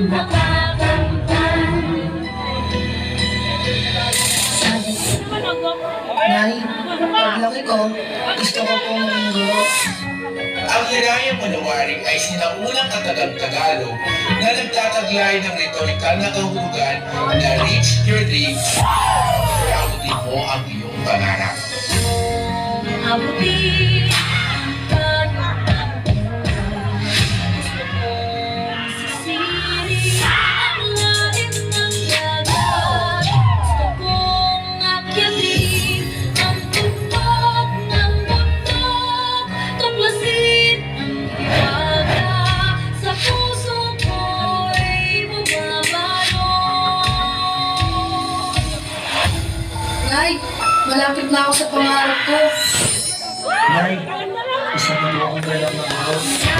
Nay, paglaki ko, gusto ko pong maging guro. Ang hirayang manuwaring ay sinaunang katagang Tagalog na nagtataglay ng retorikal na kahulugan na reach your dreams, abutin mo ang iyong pangarap. Abutin sisiri ang lalim ng dagat. Gusto kong akyatin ang tuktok ng bundok. Tuklasin ang hiwaga sa puso ko'y bumabalot. Nay, malapit na ako sa pangarap ko. Nay, isa na mo akong dalang ng